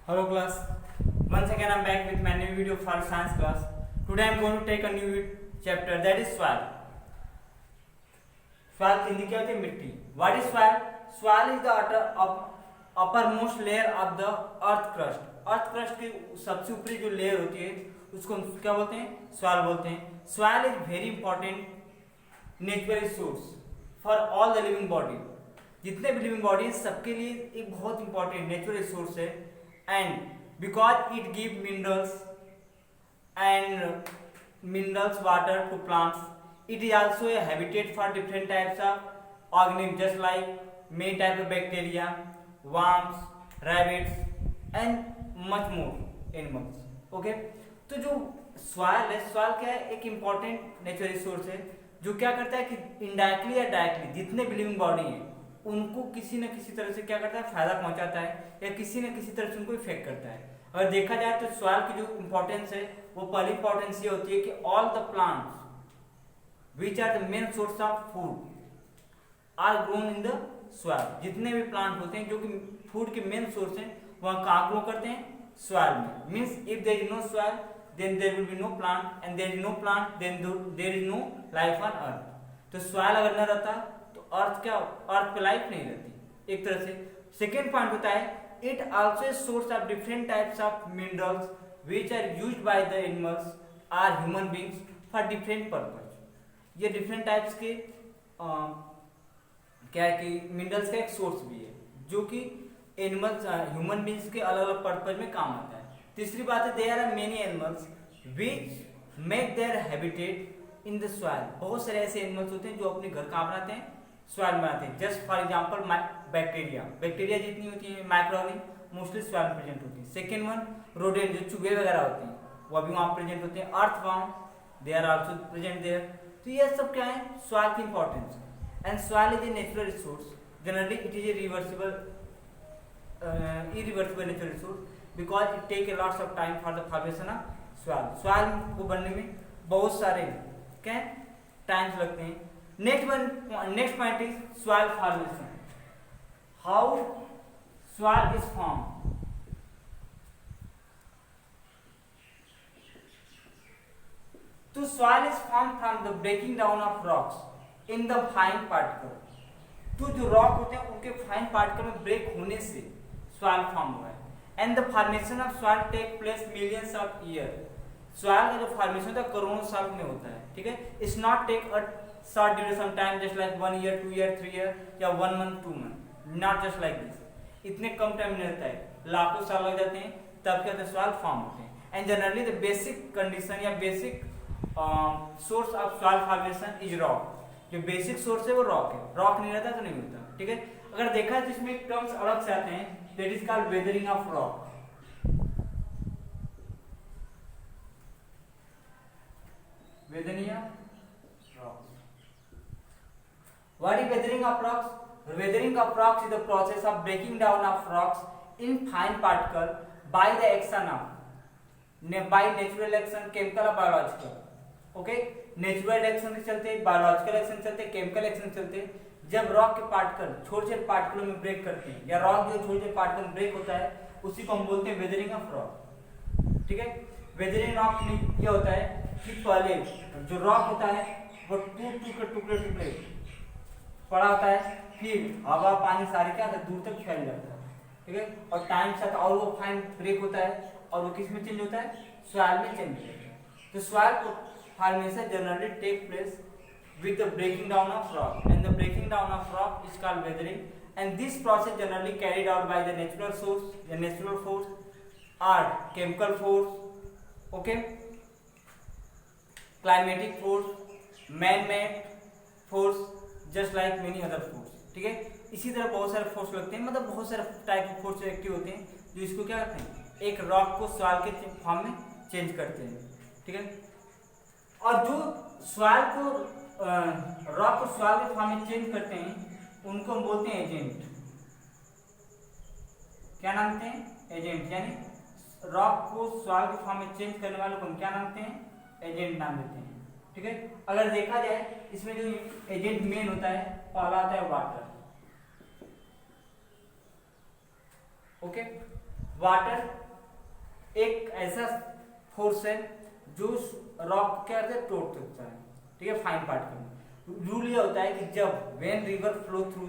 Hello class. Once again I'm back with my new video for science class. Today I'm going to take a new chapter that is soil. Soil Hindi क्या होती है? मिट्टी. What is soil? Soil is the uppermost layer of the earth crust. Earth crust की सबसे ऊपरी जो layer होती है उसको हम क्या बोलते हैं? soil बोलते हैं. Soil is very important natural resource for all the living body. जितने भी लिविंग बॉडी है सबके लिए एक बहुत इंपॉर्टेंट नेचुरल रिसोर्स है. And because it give minerals water to plants, it is also a habitat for different types of organism just like many type of bacteria, worms, rabbits and much more animals. Okay, तो जो soil है, soil क्या है? एक important natural resource है जो क्या करता है कि इनडायरेक्टली या डायरेक्टली जितने भी लिविंग बॉडी है उनको किसी न किसी तरह से क्या करता है? फायदा पहुंचाता है या किसी न किसी तरह से उनको इफेक्ट करता है. अगर देखा जाए तो सॉइल की जो इंपॉर्टेंस है वो पहली इंपॉर्टेंस ये होती है कि all the plants which are the main source of food are grown in the soil. जितने भी प्लांट होते हैं जो कि फूड के मेन सोर्स हैं वह कहाँ ग्रो करते हैं? सॉइल में. Means if there is no soil then there will be no plant and there is no plant then there is no life on earth. तो सॉइल अगर न रहता तो अर्थ क्या, अर्थ पे लाइफ नहीं रहती एक तरह से. सेकेंड पॉइंट होता है it also source of different types of minerals which are used by the animals are human beings for different purpose. ये डिफरेंट टाइप्स के क्या है कि मिनरल्स का एक सोर्स भी है जो कि एनिमल्स ह्यूमन बींग्स के अलग अलग पर्पज में काम आता है. तीसरी बात है there are many animals which make their habitat in the soil. बहुत सारे ऐसे एनिमल्स होते हैं जो अपने घर कहाँ बनाते हैं? सॉइल बनाते हैं. Just for example bacteria. Bacteria जितनी होती है माइक्रोनी मोस्टली सॉइल में प्रेजेंट होती है. सेकेंड वन रोडेंट जो चूहे वगैरह होते हैं वो भी वहाँ प्रेजेंट होते हैं. Earthworm they are also present there. तो ये सब क्या है? सॉइल की importance. And soil is a natural resource. Generally it is a irreversible natural resource because it take a lots of time for the formation of soil. soil को बनने में बहुत सारे क्या टाइम्स लगते हैं. Next point is soil formation. how soil is formed. तो soil is formed from the breaking down of rocks in the fine particle. तो जो रॉक होते हैं उनके फाइन पार्टिकल में ब्रेक होने से सॉइल फॉर्म हुआ है. And the formation of soil take place millions of year. Soil का जो फॉर्मेशन होता है करोड़ों साल में होता है. ठीक है, it's not take a short duration time just like 1 year 2 year 3 year या 1 month 2 month. Not just like this. इतने कम टाइम नहीं रहता है, लाखों साल लग जाते हैं तब क्या होता है? सॉइल फॉर्म होते हैं. And generally the basic condition या basic source of soil formation is rock. जो बेसिक सोर्स है वो रॉक है. रॉक नहीं रहता तो नहीं होता. ठीक है, अगर देखा है तो इसमें टर्म्स अलग से आते हैं that is called weathering of rock. Weathering of rocks. What is weathering of rocks? Weathering of rocks is the process of breaking down of rocks in fine particle by the action of by natural action, chemical और biological. Okay, natural action चलते, biological action चलते, chemical action चलते. जब rock के particle छोटे छोटे पार्टिकलों में break करते हैं या रॉक जो छोटे छोटे पार्टिकल में ब्रेक होता है उसी को हम बोलते हैं वेदरिंग ऑफ रॉक. ठीक है, वेदरिंग रॉक में क्या होता है कि पहले जो रॉक होता है वो टुकड़े पड़ा होता है, फिर हवा पानी सारे क्या दूर तक फैल जाता है. ठीक है, और टाइम साथ और वो फाइन ब्रेक होता है और वो किस में चेंज होता है? सॉइल में चेंज होता है. तो soil formation generally take place with the breaking down of rock, and the breaking down of rock is called weathering. And this process generally carried out by the natural source, the natural force or chemical force, okay, climatic force, man-made force, just like many other force. ठीक है, इसी तरह बहुत सारे force लगते हैं, मतलब बहुत सारे टाइप के फोर्स एक्टिव होते हैं जो इसको क्या करते हैं? एक रॉक को सॉइल के फॉर्म में चेंज करते हैं. ठीक है, और जो सॉइल को रॉक को सॉइल के फॉर्म में चेंज करते हैं उनको हम बोलते हैं एजेंट. क्या नाम देते हैं? एजेंट. यानी रॉक को सॉइल के फॉर्म में चेंज करने वालों को हम क्या नाम देते हैं? एजेंट नाम देते हैं. ठीक है, अगर देखा जाए इसमें जो एजेंट मेन होता है पहला आता है वाटर. ओके, वाटर एक ऐसा फोर्स है जो रॉक को क्या करता है, तोड़ सकता है, ठीक है, फाइन पार्टिकल। रूल ये होता है कि जब when river flow through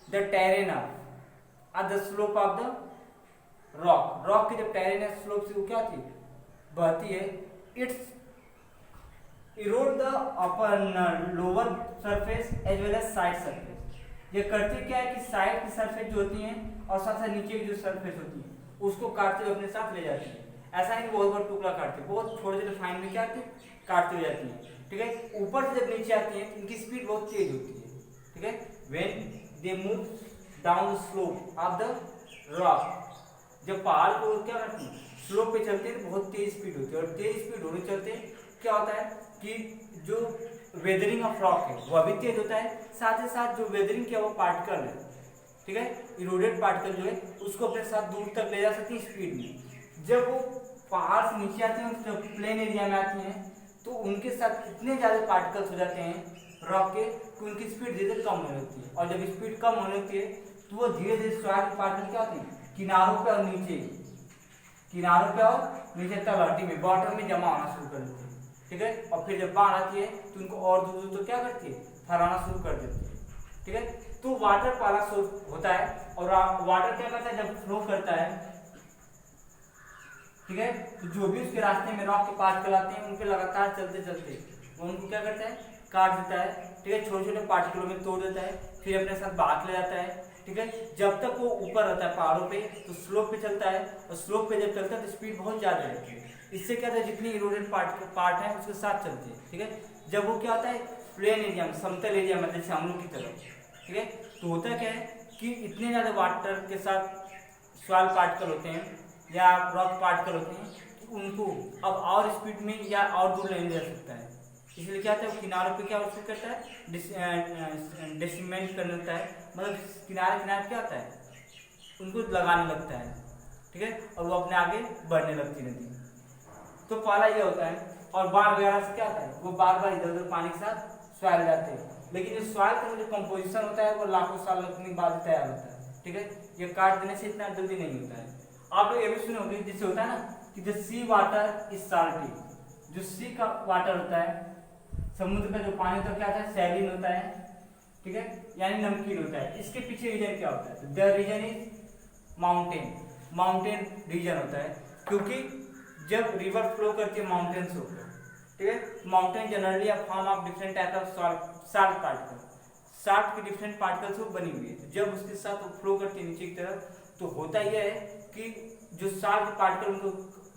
the terrain of the slope of the rock, rock की जब टेरेन स्लोप से वो क्या थी, बहती है, it's erode the upper lower surface as well as side surface. ये करती क्या है कि साइड की सरफेस जो होती है और साथ साथ नीचे की जो सरफेस होती है उसको काटते हुए अपने साथ ले जाती है। ऐसा नहीं कि बहुत बड़ा टुकड़ा काटती है, बहुत छोटे छोटे फाइन में क्या आती है, काटते हुए जाती है, ठीक है। ऊपर से जब नीचे आती है इनकी स्पीड बहुत तेज होती है, ठीक है। When they move down the slope of the rock, जब पहाड़ को क्या करती है, स्लोप पे चलते हैं तो बहुत तेज स्पीड होती है, और तेज स्पीड होने चलते क्या होता है कि जो वेदरिंग ऑफ रॉक है वो अभी तेज होता है, साथ ही साथ जो वेदरिंग किया वो पार्टिकल है, ठीक है, इरोडेड पार्टिकल जो है उसको अपने साथ दूर तक ले जा सकती है स्पीड में। जब वो पहाड़ से नीचे आते हैं, जब प्लेन एरिया में आती हैं तो उनके साथ इतने ज़्यादा पार्टिकल्स हो जाते हैं रॉक के कि उनकी स्पीड धीरे धीरे कम होने लगती है, और जब स्पीड कम होने लगती है तो वो धीरे धीरे सॉइल के पार्टिकल क्या होते हैं, किनारों पे और नीचे, किनारों पे और नीचे तलहटी में, बॉटम में जमा होना शुरू कर देते हैं, ठीक है। और फिर जब बाढ़ आती है तो उनको और दूर दूर तो क्या करती है, फैलाना शुरू कर देती है, ठीक है। तो वाटर पहला सोर्स होता है, और वाटर क्या करता है जब फ्लो करता है, ठीक है, तो जो भी उसके रास्ते में रॉक के पार्टिकल आते हैं उनके लगातार चलते चलते वो उनको क्या करता है, काट देता है, ठीक है, छोटे छोटे पार्टिकलों में तोड़ देता है, फिर अपने साथ भाग ले जाता है, ठीक है। जब तक वो ऊपर रहता है पहाड़ों पे तो स्लोप पे चलता है, और स्लोप पे जब चलता है तो स्पीड बहुत ज़्यादा रहती है। इससे क्या होता है, जितनी इरोडेड पार्ट है उसके साथ चलते हैं, ठीक है। जब वो क्या होता है प्लेन एरिया में, समतल एरिया में, जैसे हम लोग की तरफ, ठीक है, तो होता क्या है कि इतने ज़्यादा वाटर के साथ सॉइल पार्टिकल होते हैं या रॉक पार्टिकल होते हैं कि उनको अब और स्पीड में या और दूर नहीं ले जा सकता है, इसलिए क्या होता है किनारों पे क्या उसको करता है, डिसमेंट करने लगता है, मतलब किनारे किनारे क्या होता है उनको लगाने लगता है, ठीक है, और वो अपने आगे बढ़ने लगती नदी। तो पहला ये होता है, और बाढ़ वगैरह से क्या होता है, वो बार बार इधर उधर पानी के साथ सॉइल जाते हैं, लेकिन जो सॉइल का जो कंपोजिशन होता है वो लाखों साल लगने बाद तैयार होता है, ठीक है, ये काट देने से इतना जल्दी नहीं होता है। आप लोग ये भी सुने होंगे जिससे होता है ना कि the sea water is salty, जो सी का वाटर होता है, समुद्र का जो पानी होता है क्या होता है, सैलिन होता है, ठीक है, यानी नमकीन होता है। इसके पीछे रीजन क्या होता है, the region is mountain, mountain region होता है, क्योंकि जब रिवर फ्लो करती है माउंटेन से होकर, ठीक है, mountain generally a form of different type of salt particle, salt के डिफरेंट पार्टिकल से बनी हुई है। जब उसके साथ फ्लो करती है नीचे की तरफ तो होता यह है कि जो साल्ट पार्टिकल उनको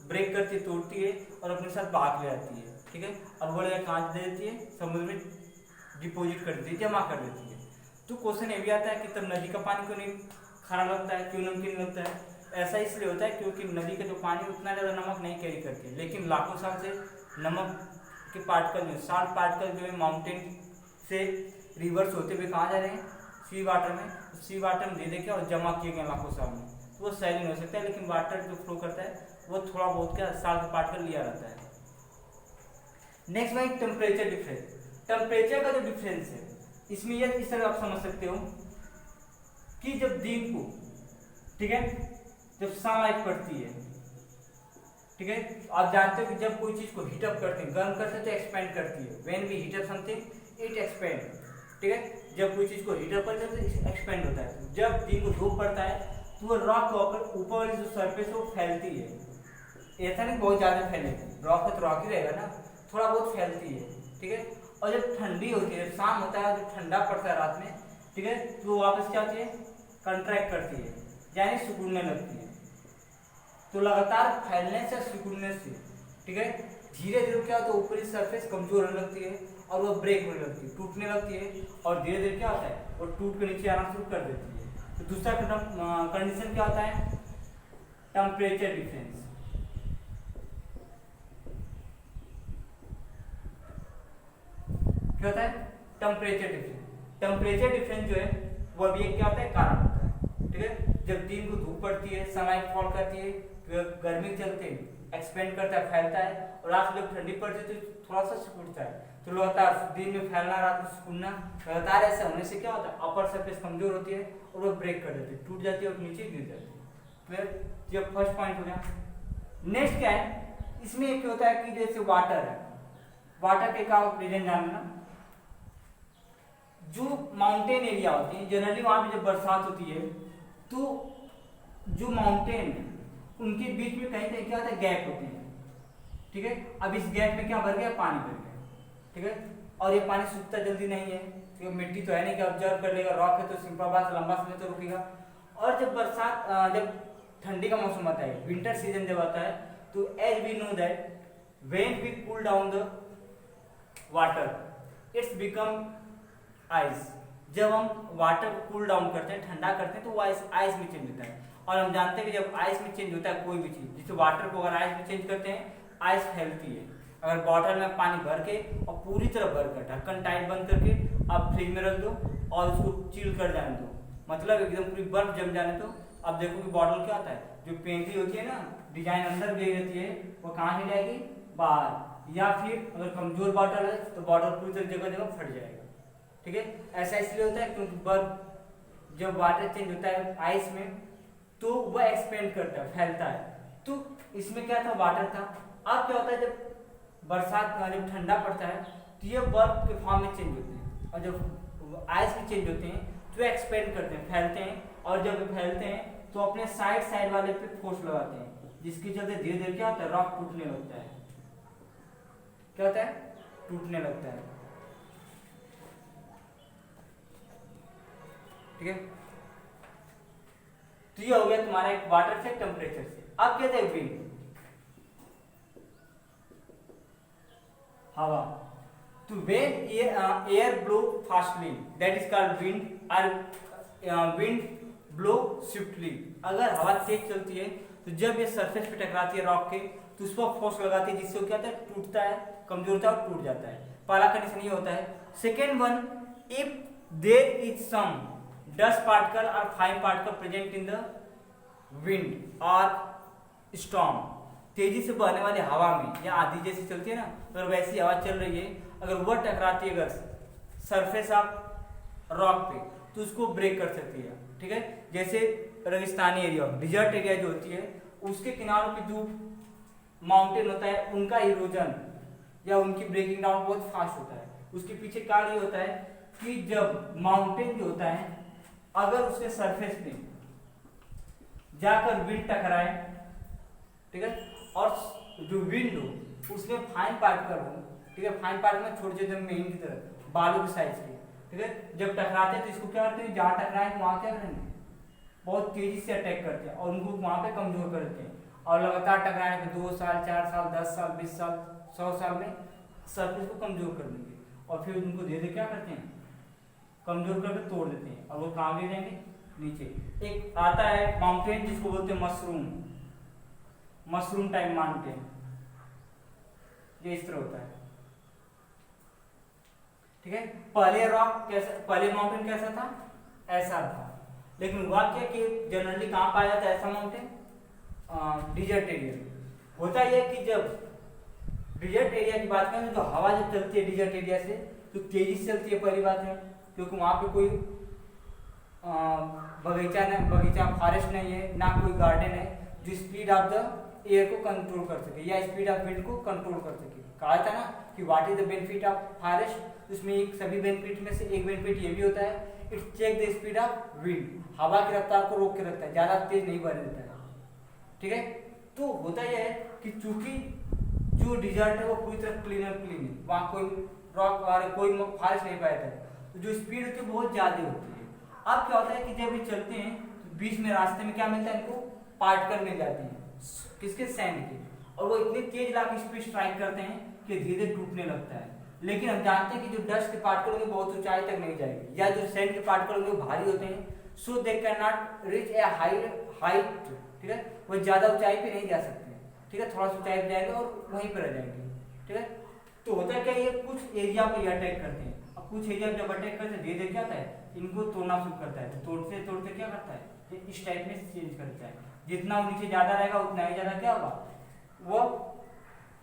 ब्रेक करती है, तोड़ती है और अपने साथ भाग ले जाती है, ठीक है, और वो जगह कांच दे देती है, समुद्र में डिपोजिट कर देती है, जमा कर देती है। तो क्वेश्चन ये भी आता है कि तब नदी का पानी क्यों नहीं खारा लगता है, क्यों नमकीन लगता है? ऐसा इसलिए होता है क्योंकि नदी का जो पानी उतना ज़्यादा नमक नहीं कैरी करती, लेकिन लाखों साल से नमक के पार्टिकल जो साल्ट पार्टिकल जो है माउंटेन से रिवर्स होते हुए कहाँ जा रहे हैं, सी वाटर में, सी वाटर में धीरे क्या और जमा किए गए लाखों साल में, तो वो सैलिन हो सकता है, लेकिन वाटर जो फ्लो करता है वो थोड़ा बहुत क्या साल्ट पार्टिकल लिया रहता है। नेक्स्ट भाई टेम्परेचर डिफरेंस, टेम्परेचर का जो डिफरेंस है इसमें ये इस तरह आप समझ सकते हो कि जब दिन को, ठीक है, जब सनलाइट पड़ती है, ठीक है, आप जानते हो कि जब कोई चीज को हीटअप करते हैं, गर्म करते हैं तो एक्सपेंड करती है, when we heat up something it expand, ठीक है, जब कोई चीज को हीटअप करते हैं तो एक्सपेंड होता है। जब दिन को धूप पड़ता है तो वो रॉक के ऊपर वाली जो सरफेस है वो फैलती है, ऐसा नहीं बहुत ज्यादा फैलेगी, रॉक है तो रॉक ही रहेगा ना, थोड़ा बहुत फैलती है, ठीक है, और जब ठंडी होती है, शाम होता है, जब ठंडा पड़ता है रात में, ठीक है, तो वो वापस क्या होती है, कंट्रैक्ट करती है, यानी सिकुड़ने लगती है। तो लगातार फैलने से, सिकुड़ने से, ठीक है, धीरे धीरे क्या होता है ऊपरी सरफेस कमजोर होने लगती है और वो ब्रेक होने लगती है, टूटने लगती है, और धीरे धीरे क्या होता है वो टूट के नीचे आना शुरू कर देती है। तो दूसरा कंडीशन क्या होता है, टेम्परेचर डिफरेंस। क्या होता है, टेम्परेचर डिफरेंस। टेम्परेचर डिफरेंस जो है वो भी एक क्या होता है, कारण होता है, ठीक है, जब दिन को धूप पड़ती है, सनलाइट फॉल करती है, गर्मी के चलते एक्सपेंड करता है, फैलता है, और रात में जब ठंडी पड़ती है तो थोड़ा सा सिकुड़ता है। तो लगातार दिन में फैलना, रात में सिकुड़ना, लगातार ऐसा होने से क्या होता है अपर सरफेस कमजोर होती है और वो ब्रेक कर देती है, टूट जाती है और नीचे गिर जाती है। क्लियर? ये फर्स्ट पॉइंट हो गया। नेक्स्ट क्या है, इसमें एक होता है कि जैसे वाटर है, वाटर के का रीजन जानना, जो माउंटेन एरिया होते हैं जनरली वहां पे जब बरसात होती है तो जो माउंटेन है उनके बीच में कहीं कहीं क्या होता है, गैप होती है, ठीक है। अब इस गैप में क्या भर गया, पानी भर गया, ठीक है। और ये पानी सूखता जल्दी नहीं है क्योंकि मिट्टी तो है नहीं कि ऑब्जर्व कर लेगा, रॉक है तो सिंपल बात लंबा समय तो रुकेगा। और जब बरसात जब ठंडी का मौसम आता है, विंटर सीजन जब आता है, तो as we know that when we cool down the water it's become ice. जब हम वाटर को कूल डाउन करते हैं, ठंडा करते हैं, तो वो आइस में चेंज होता है। और हम जानते हैं कि जब आइस में चेंज होता है कोई भी चीज, जैसे वाटर को अगर आइस में चेंज करते हैं, आइस फैलती है। अगर बॉटल में पानी भर के और पूरी तरह भर कर ढक्कन टाइट बंद करके आप फ्रिज में रख दो और उसको चिल कर जाने दो, मतलब एकदम पूरी बर्फ जम जाने दो। अब देखो कि बॉटल क्या होता है, जो पेंटी होती है ना, डिजाइन अंदर गई रहती है, वो कहाँ से जाएगी, बाहर। या फिर अगर कमजोर बॉटल है तो बॉटल पूरी तरह जगह जगह फट जाएगा, ठीक है। ऐसा इसलिए होता है क्योंकि बर्फ जब वाटर चेंज होता है आइस में तो वह एक्सपेंड करता है, फैलता है। तो इसमें क्या था, वाटर था। अब क्या होता है, जब बरसात में जब ठंडा पड़ता है तो ये बर्फ के फॉर्म में चेंज होते हैं, और जब आइस में चेंज होते हैं तो एक्सपेंड करते हैं, फैलते हैं। और जब फैलते हैं तो अपने साइड वाले पे फोर्स लगाते हैं, जिसके चलते धीरे धीरे क्या होता है, रॉक टूटने लगता है। क्या होता है, टूटने लगता है, ठीक है। तो ये हो गया तुम्हारा एक वाटर से, टेम्परेचर से। अब कहते हैं विंड, हवा। तो when air blow fastly that is called wind, और विंड ब्लो स्विफ्टली। अगर हवा तेज चलती है तो जब ये सरफेस पे टकराती है रॉक के, तो उस पर फोर्स लगाती है, जिससे क्या होता है, टूटता है, कमजोर होता है और टूट जाता है। पहला कंडीशन ये होता है। Second one, if there is some dust particle or fine particle present in the wind or storm, तेजी से बहने वाली हवा में या आंधी जैसी चलती है ना, अगर वैसी हवा चल रही है, अगर वह टकराती है अगर सरफेस ऑफ रॉक पे, तो उसको ब्रेक कर सकती है, ठीक है। जैसे रेगिस्तानी एरिया, डिजर्ट एरिया जो होती है, उसके किनारों पे जो माउंटेन होता है, उनका इरोजन या उनकी ब्रेकिंग डाउन बहुत फास्ट होता है। उसके पीछे कारण ये होता है कि जब माउंटेन जो होता है, अगर उसके सरफेस पे जाकर विंड टकराए, ठीक है, और जो विंड हो उसमें फाइन पार्टिकल हो, ठीक है, फाइन पार्टिकल छोटे छोटे मेन की तरह बालू के साइज के, ठीक है, जब टकराते हैं तो इसको क्या करते हैं, जहाँ टकराएंगे वहां क्या करेंगे, बहुत तेजी से अटैक करते हैं और उनको वहां पे कमजोर कर देते हैं। और लगातार टकराने पे 2 साल 4 साल 10 साल 20 साल 100 साल में सरफेस को कमजोर कर देंगे, और फिर उनको धीरे धीरे क्या करते हैं, कमजोर करके तोड़ देते हैं, और वो कहाँ गिर जाएंगे, नीचे। एक आता है माउंटेन जिसको बोलते हैं मशरूम टाइप माउंटेन, ये इस तरह होता है, ठीक है। पहले रॉक कैसा, पहले माउंटेन कैसा था, ऐसा था, लेकिन हुआ क्या कि जनरली कहाँ पाया जाता है ऐसा माउंटेन, डिजर्ट एरिया। होता यह कि जब डिजर्ट एरिया की बात करें तो हवा जब चलती है डिजर्ट एरिया से तो तेजी से चलती है, पहली बात है, क्योंकि वहां पे कोई बगीचा फॉरेस्ट नहीं है, ना कोई गार्डन है जो स्पीड ऑफ द एयर को कंट्रोल कर सके या स्पीड ऑफ विंड को कंट्रोल कर सके। कहा था ना कि what is the benefit of forest, उसमें एक सभी बेनिफिट में से एक बेनिफिट ये भी होता है, it check the speed of wind, हवा की रफ्तार को रोक के रखता है, ज्यादा तेज नहीं बढ़ने देता है, ठीक है। तो होता यह है कि चूंकि जो डिजर्ट है वो पूरी तरह क्लीन है, वहां कोई रॉक और कोई फॉरेस्ट नहीं पाया था, तो जो स्पीड होती है बहुत ज्यादा होती है। अब क्या होता है कि जब ये चलते हैं तो बीच में रास्ते में क्या मिलता है, इनको पार्टिकल मिल जाते हैं, किसके, सैंड के, और वो इतनी तेज लाके स्पीड स्ट्राइक करते हैं कि धीरे धीरे टूटने लगता है। लेकिन हम जानते हैं कि जो डस्ट के पार्टिकल होंगे बहुत ऊंचाई तक नहीं जाएगी, या जो सैंड के पार्टिकल होंगे भारी होते हैं, so they can not reach a height, ठीक है, वो ज्यादा ऊंचाई पे नहीं जा सकते, ठीक है, थोड़ा सा ऊंचाई पे जाएंगे और वहीं पर रह जाएंगे, ठीक है। तो होता है क्या, ये कुछ एरिया पे ये अटैक करते हैं, और कुछ एरिया पे जब अटैक करते हैं धीरे धीरे क्या होता है, इनको तोड़ना शुरू करता है, तो तोड़ते तोड़ते क्या करता है, ये इस टाइप में चेंज करता है। जितना वो नीचे ज्यादा रहेगा उतना ही ज्यादा क्या होगा, वो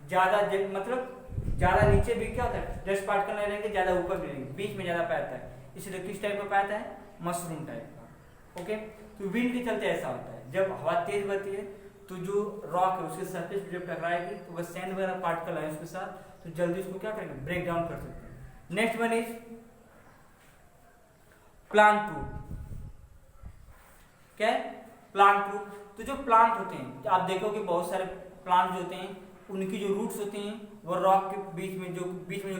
ज्यादा मतलब ज्यादा नीचे भी क्या होता है, डस्ट पार्टिकल नहीं रहेंगे, ज्यादा ऊपर भी रहेंगे, बीच में ज्यादा पाता है, इसलिए किस टाइप का पाता है, मशरूम टाइप का, ओके। तो विंड के चलते ऐसा होता है। है। जब हवा तेज बहती है तो जो रॉक है उसके सरफेस जब टकराएगी तो वह सैंड वगैरह पार्टिकल है उसके साथ, तो जल्दी उसको क्या करेंगे, ब्रेक डाउन कर सकते हैं। Next one is plant root. क्या है, प्लांट रूट। तो जो प्लांट होते हैं, आप देखोगे बहुत सारे प्लांट जो होते हैं उनकी जो रूट्स होती हैं वो रॉक के बीच में जो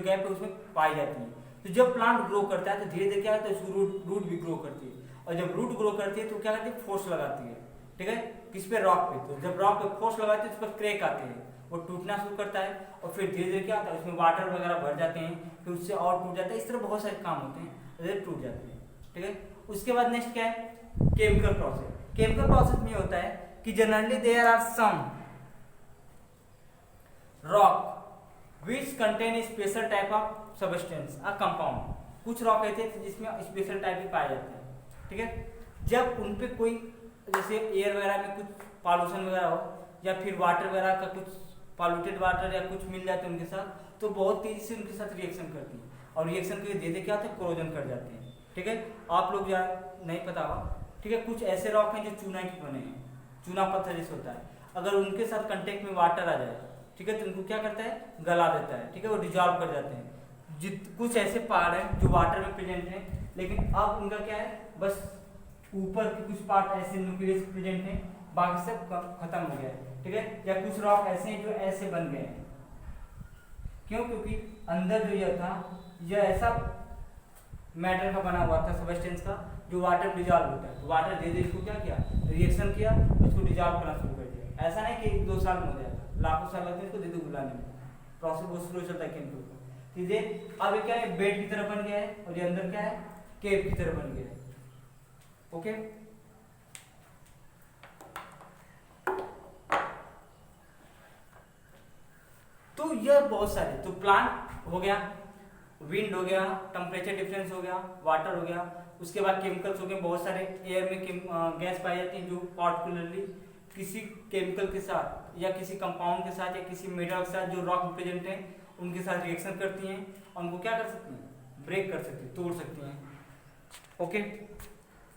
गैप है उसमें पाई जाती है। तो जब प्लांट ग्रो करता है तो धीरे धीरे क्या होता है, उसकी रूट भी ग्रो करती है, और जब रूट ग्रो करती है तो क्या करती है, फोर्स लगाती है। ठीक है, किस पे, रॉक पे। तो जब रॉक पे फोर्स लगाती है उस पर क्रैक आते हैं, वो टूटना शुरू करता है, और फिर धीरे धीरे क्या होता है, उसमें वाटर वगैरह भर जाते हैं, फिर उससे और टूट जाता है। इस तरह बहुत सारे काम होते हैं, टूट जाते हैं। ठीक है, उसके बाद नेक्स्ट क्या है, केमिकल प्रोसेस। केमिकल प्रोसेस में होता है कि generally there are some rock which contain special type of substance a compound. कुछ रॉक ऐसे थे जिसमें स्पेशल टाइप के पाए जाते हैं। ठीक है, जब उन पे कोई जैसे एयर वगैरह में कुछ पॉल्यूशन वगैरह हो, या फिर वाटर वगैरह का कुछ पॉल्यूटेड वाटर या कुछ मिल जाते हैं उनके साथ, तो बहुत तेजी से उनके साथ रिएक्शन करती है, और रिएक्शन करके धीरे क्या होता है, कोरोजन कर जाते हैं। ठीक है, आप लोग नहीं पता होगा। ठीक है, कुछ ऐसे रॉक हैं जो चूना के बने हैं, चूना पत्थर जैसे होता है, अगर उनके साथ कांटेक्ट में वाटर आ जाए, ठीक है, तो उनको क्या करता है, गला देता है। ठीक है, वो डिजॉल्व कर जाते हैं। कुछ ऐसे पहाड़ हैं जो वाटर में प्रेजेंट हैं, लेकिन अब उनका क्या है, बस ऊपर के कुछ पार्ट ऐसे न्यूक्लियस प्रेजेंट हैं, बाकी सब खत्म हो गया है। ठीक है, या कुछ रॉक ऐसे हैं जो ऐसे बन गए हैं। क्यों, क्योंकि अंदर जो यह था, यह ऐसा मैटर का बना हुआ था, सब्सटेंस का, जो वाटर डिजॉल्व होता है। तो वाटर धीरे धीरे इसको क्या किया, रिएक्शन किया, उसको डिजॉल्व करना शुरू कर दिया। ऐसा नहीं कि 1-2 साल में हो जाएगा, लाखों साल लगते हैं इसको धीरे बुलाने में। प्रोसेस बहुत स्लो चलता है केमिकल का। सीधे अब क्या है, बेड की तरह बन गया है, और ये अंदर क्या है, केव की तरह बन गया है। ओके, तो यह बहुत सारे, तो प्लांट हो गया, विंड हो गया, टेम्परेचर डिफरेंस हो गया, वाटर हो गया, उसके बाद केमिकल्स हो गए। बहुत सारे एयर में गैस पाई जाती है जो पार्टिकुलरली किसी केमिकल के साथ या किसी कंपाउंड के साथ या किसी मेटल के साथ जो रॉक में प्रेजेंट है उनके साथ रिएक्शन करती हैं, और उनको क्या कर सकती हैं, ब्रेक कर सकती हैं, तोड़ सकती हैं। Okay,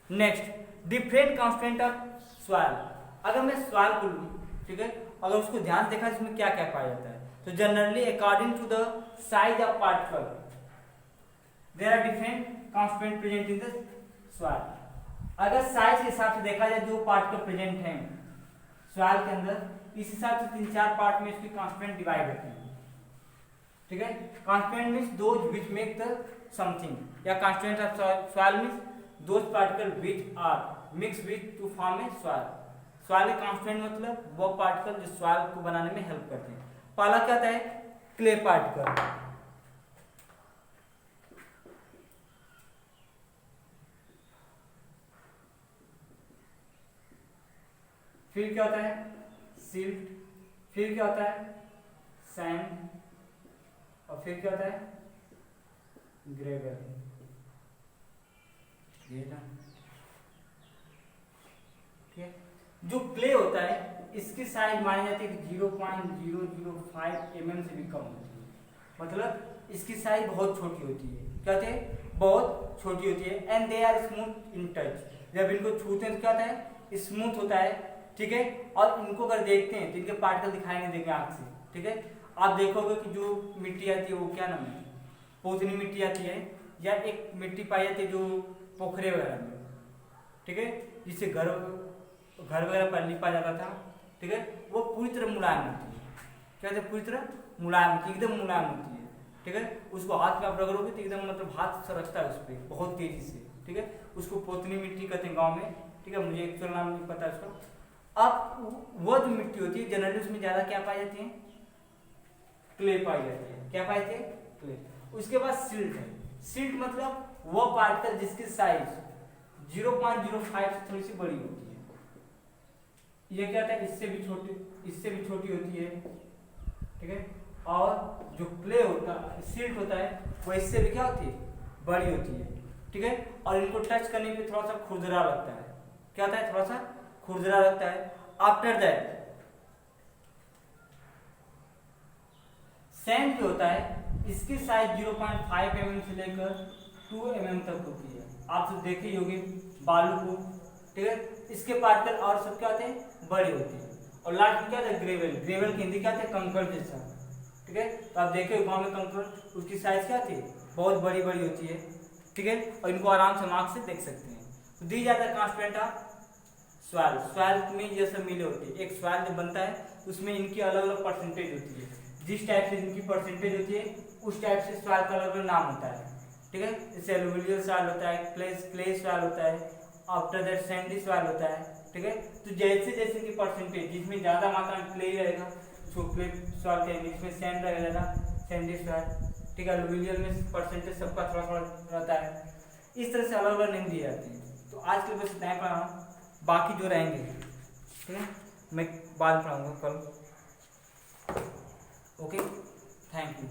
next different constant of soil. अगर मैं सॉइल को लूं, ठीक है, अगर उसको ध्यान देखा इसमें क्या क्या पाया जाता है, तो generally according to the size of particle there are different constant present in the soil. अगर साइज के हिसाब से देखा जाए जो पार्टिकल प्रेजेंट हैं सॉइल के अंदर, इस हिसाब से 3-4 पार्ट में इसकी कांस्टेंट डिवाइड होते हैं। ठीक है, constant means those which make the something, या constant of soil means those particle which are mix with to form a soil. Soil constant मतलब वो पार्टिकल जो सॉइल को बनाने में हेल्प करते हैं। पहला क्या आता है, क्ले पार्टिकल। फिर क्या होता है, सिल्ट। फिर क्या होता है, सैंड। और फिर क्या होता है, ग्रेवल। ठीक है, जो क्ले होता है इसकी साइज मानी जाती है कि 0.005 mm से भी कम होती है। मतलब इसकी साइज बहुत छोटी होती है। क्या होती है, बहुत छोटी होती है। And they are smooth in touch. जब इनको छूते हैं तो क्या होता है, स्मूथ होता है। ठीक है, और इनको अगर देखते हैं तो इनके पार्टिकल दिखाई नहीं देंगे आंख से। ठीक है, आप देखोगे कि जो मिट्टी आती है वो क्या नाम है, पोतनी मिट्टी आती है, या एक मिट्टी पाई जाती है जो पोखरे वगैरह में। ठीक है, जिससे घर वगैरह पर लिपा जाता था। ठीक है, वो पूरी तरह मुलायम होती है। क्या होता है, पूरी तरह मुलायम होती है, एकदम मुलायम होती है। ठीक है, उसको हाथ में आप रगड़ोगे तो एकदम मतलब हाथ सरकता है उस पर बहुत तेजी से। ठीक है, उसको पोतनी मिट्टी कहते हैं गाँव में। ठीक है, मुझे एक्चुअल नाम नहीं पता उसका। अब वो जो मिट्टी होती है जनरली उसमें ज्यादा क्या पाई जाती है, क्ले पाई जाती है। क्या पाई जाती है, क्ले। उसके बाद सिल्ट है। सिल्ट मतलब वो पार्टिकल जिसकी साइज 0.05 से थोड़ी सी बड़ी होती है। ये क्या होता है, इससे भी छोटी होती है। ठीक है, और जो क्ले होता है, सिल्ट होता है, वो इससे भी क्या होती है, बड़ी होती है। ठीक है, और इनको टच करने पे थोड़ा सा खुरदरा लगता है। क्या होता है, थोड़ा सा खुरदरा लगता है। आफ्टर दैट सैंड जो होता है इसकी साइज 0.5 mm से लेकर 2 mm तक होती है। आप सब देखे ही होंगे बालू को। ठीक है। इसके पार्टिकल और सब क्या होते हैं, बड़े होते हैं। और लास्ट में क्या होता है, ग्रेवल। ग्रेवल की हिंदी क्या होता है, कंकड़ जैसा, ठीक है। तो आप देखे गाँव में कंकड़, उसकी साइज क्या होती है, बहुत बड़ी बड़ी होती है, ठीक है। और इनको आराम से मार्क्स से देख सकते हैं। तो दी जाता है कांस्टेंट ऑफ सॉइल। सॉइल में ये सब मिले होते हैं। एक सॉइल जो बनता है उसमें इनकी अलग अलग परसेंटेज होती है। जिस टाइप से इनकी परसेंटेज होती है उस टाइप से सॉइल का अलग अलग नाम होता है, ठीक है। जैसे एलुवियल सॉइल होता है, क्ले सॉइल होता है, आफ्टर दैट सैंडी सॉइल होता है, ठीक है। तो जैसे जैसे की परसेंटेज, जिसमें ज्यादा मात्रा में क्ले रहेगा उसको क्ले सॉइल कहेंगे, जिसमें सैंड रहेगा सैंडी सॉइल, ठीक है। एलुवियल में परसेंटेज सबका थोड़ा थोड़ा रहता है। इस तरह से अलग अलग नेम दिए जाते हैं। तो आज के लिए बस इतना ही पढ़ा, बाकी जो रहेंगे, ठीक है, मैं बाद में पढ़ाऊंगा कल। Okay, thank you.